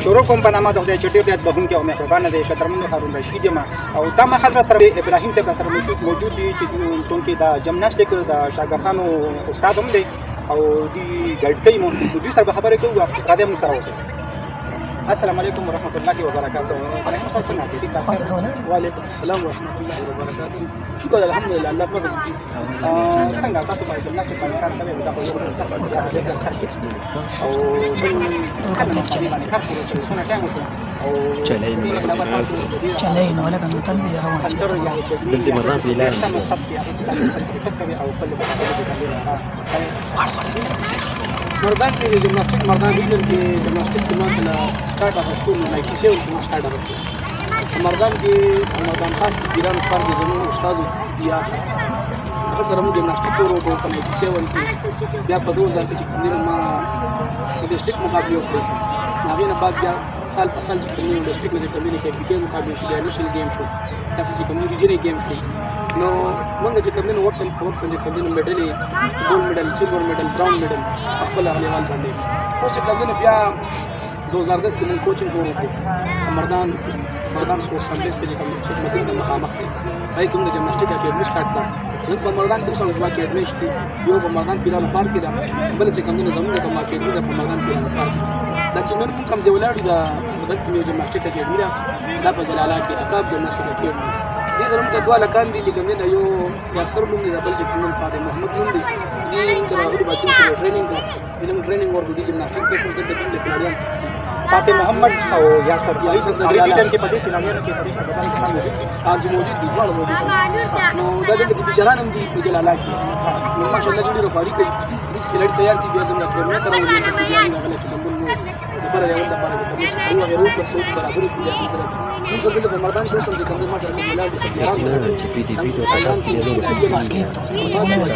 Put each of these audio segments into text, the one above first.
شروع کوم په نامه د خدای چې ډېر زیات بخښونکی او مهربانه دی قدرمنو هارون رشید یم او دا مهال را سره ابراهیم صاحب سره موجود دي چې ټولګي د جمناسټیک د شاګردانو استاد هم دی او دی ګایډ کوي مو دوی سره به خبرې کوو را دې موږ سره اوسئ. السلام علیکم ورحمۃ اللہ وبرکاتہ. وعلیکم السلام ورحمۃ اللہ وبرکاتہ. شکر الحمدلله الله فضل. څنګه تاسو باندې جمناسټیک باندې کار کوي دا په یو سر کې او کله باندې کار شروع کړو څنګه ټایم وشو او چلای نو لکه نو تل دی روان دلته مرام دی لاره مردان کې جمناسټیک مردان ډیل کې جمناسټیک کې مثلا سٹارټ اغوستو 97 کې سٹارټ اغوستو مردان کې مردان خاص پیران پر دي زموږ استاد دیا هغه سره موږ جمناسټیک شروع کړو په 97 کې بیا په 2000 کې چې کومه ما ډیسټریکټ مقابله وکړو هغه نه بعد بیا سال په سال چې کومه ډیسټریکټ کې کومه کې بګې مقابله شي نېشنل گیم شو تاسو چې کومه ریجنل گیم شو نو موږ چې کومه وخت په وخت کې کومه میډل ګولډ میډل سیلور میډل براون میډل خپل غلیوال باندې او چې کومه بیا 2010 کې موږ کوچینګ شروع کړو مردان سپورټس سنټرز کې کوم چې مدینه مخامخ دی هاي کوم جمناسټیک اکیډمي سٹارټ کړه نن په مردان کې څنګه ځوا اکیډمي شته یو په مردان پیرانو پارک کې ده بل چې کوم زموږ کوم اکیډمي ده په مردان پیرانو پارک دا چې نن کوم ځای ولاړ دا مدد کې جمناسټیک اکیډمي ده دا په جلاله کې عقاب جمناسټیک اکیډمي دې زموږ د دوه لکان دي چې کوم نه یو یاسر نوم دی بل چې کوم فاطمه محمد نوم دی دې چې راغلي باندې ټریننګ کوي ټریننګ ورکو دي جمناسټیک ته څه څه د کلاریان فاتح محمد او یاسر ریجن کې پدې کلاریان کې پدې شاګردان کې موجود دي ټول موجود نو دا د بجران هم دي په جلاله کې نو ماشاءالله جوړي رفاری کوي هیڅ کلاړي تیار کی بیا زموږ کورنه تر ولې چې بیا نه غلط کوم نو پر یو د پاره کې هو غیرو پر څو برابر کیږي نو څنګه په مردان کې څنګه کوم ماشاءالله ملال دي چې پی ټی پی ته تاسو کې له وسه پاس کې تاسو سره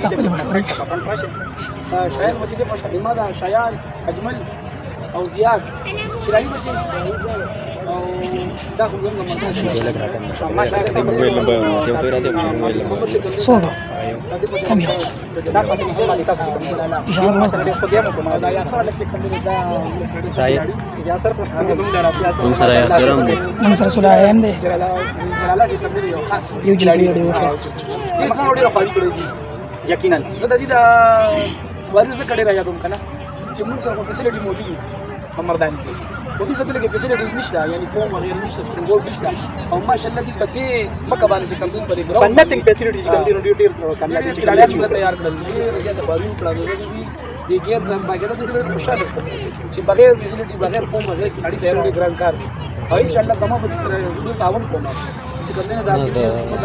چې شایان مجید ماشاءالله ماده شایان اجمل او زیاد شرایي بچي او دا کوم څنګه موبایل نمبر ته ته راته موبایل نمبر صوبه كم يوم دا په دې باندې تاسو اشاره ما سره خو دې کوم دا یاسر لکه کوم دا یاسر په هغه کوم دا من سره یاسرم دي من سره سلایم دی جلاله چې کوم یو خاص یو جلاله دی دې مخه وړي راخاري کړی یقینا زه د دې دا ورزه کړي را یادوم کنه چې موږ سره فیسیلیټي موجود دي په مردان کې خو دې څه دغه فیسیلیټیز نشته یعنی فورم غیر نشته سپرینګ بورډ نشته او ماشاءالله دې په دې مکه باندې چې کوم دین په ګراوند باندې تک فیسیلیټیز کوم دي نو ډیر کامیابی چې تیار کړل دې رجا د بارو کړل دې ګیم د باګره د ډېر خوشاله چې بغیر فیسیلیټي بغیر فورم بغیر کړي تیار دي ګران کار او ان شاء الله زموږ په دې سره ډېر تعاون کوو چې کوم نه دا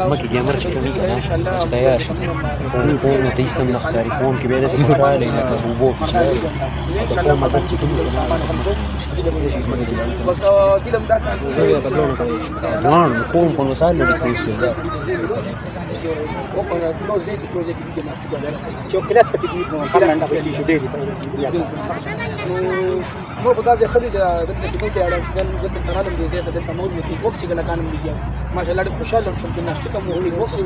سمکه ګیمر چې کوي کنه چې تیار شي کوم نه تیسم نخکاری کوم کې به د څه کار لري لکه بوبو چې دا مدد چې کوي بس دې لم دا ځوان کوم په نوسال لري کوم څه دا او په کلوزې کې دې نه چې کلاس پکې دي نو کارمنډ په دې شو ډېر نو په داسې خلک د تکنیک ته اړه چې د ترالم دې زیاته د تمول کې وکسي کله کانم دي ماشاءالله ډېر خوشاله شوم چې ناشته کوم وړي وکسي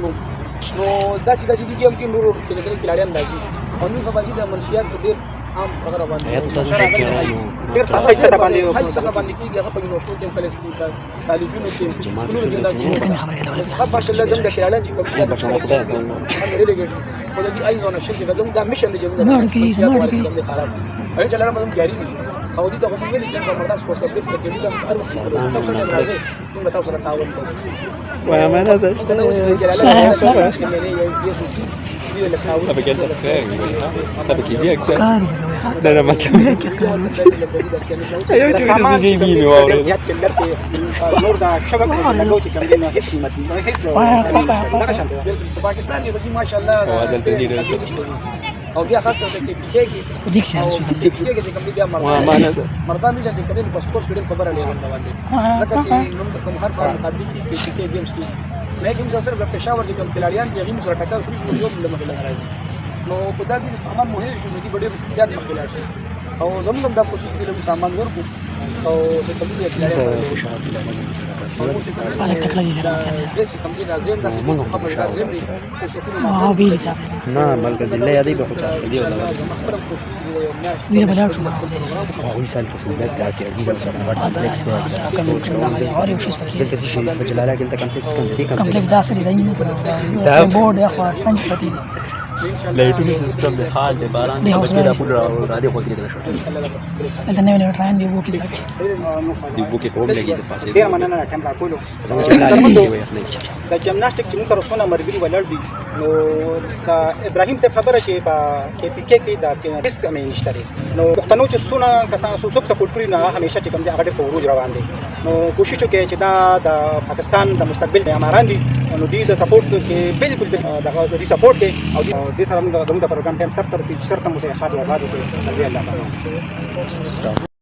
نو دا چې دي ګیم کې نور کې د کلاریان راځي او نو سبا چې د منشيات ډېر عام خبره باندې یا تاسو چې کېږي ډېر په حیثیت باندې کېږي هغه په یونیورسيټي کې کله کالجونو کې څنګه خبره ده ماشاءالله د کلاریان چې کوم بچو خدای په دې ايزونه شي دا میشن دی زموږ کې خراب اې چې لاره باندې جاری دي او دې ته کوم ویل چې په مرداس په سرویس کې دې تاسو سره تعاون کوئ ويا ما نزلت طب كده فاهم طب كيزيك كاري ده انا ما كان ايوه كده جايبيني واو نور دا شبكه لګو چې کوم دي نو هیڅ قیمت نه هیڅ دا شانته پاکستان یې بګي ماشاءالله او بیا خاص کر کې کېږي ديك شهر کېږي چې کوم دي بیا مردان دي چې کوم پاسپورت کړي خبره لري باندې لکه چې موږ کوم هر څه مطابق کې گیمز کې مې کوم څه سره په پېښور کې کوم کلاریان دي هغه سره ټکر شوی یو بل مخه راځي نو په دې سامان مهم شو چې ډېر زیات مخکې شي او زموږ د پولیسو د سامان ورکو او د تمرین ادارې هذا تكلا دي جرا د تمرین لازم د خبر لازم دی اه بيلي صاحب نه مرکز الله یادې به خو چا سدي ولا ويلا بلاو شو هغوی سال تسلیمات ته کې دي چې هغه کمپلیکس دی غاري وشو اسمه دلته شي شریف جلاله کې کمپلیکس کوم دي كمبلكس ده اصلي ده بورد يا اخو استنج فتي لایټونو سیستم د حال د باران دی د حوصله بچی دا ټول را دي خو کې شو لازم نوي تراين دي وو كي صاحب دی بو کې کوم لګي د پاسه ډیر مننه ټیم راکولو څنګه چې لاله کې وي نه د جمناستیک چې موږ رسونه مرګري ولر دي نو دا ابراهیم ته خبره چې په پی کې کې دا ریسک مې نشته نو پښتنو چې څونه کسان څوک سپورټ کړی نو همیشه چې کوم دي هغه په ورو روان دي نو کوشش وکړي چې دا د پاکستان د مستقبل اماران دي نو دې د سپورټ کې بالکل دغه دې سپورټ کې او دې سره موږ د پروګرام ټیم سره تر څو مو سره خاطر وغاړو سره الله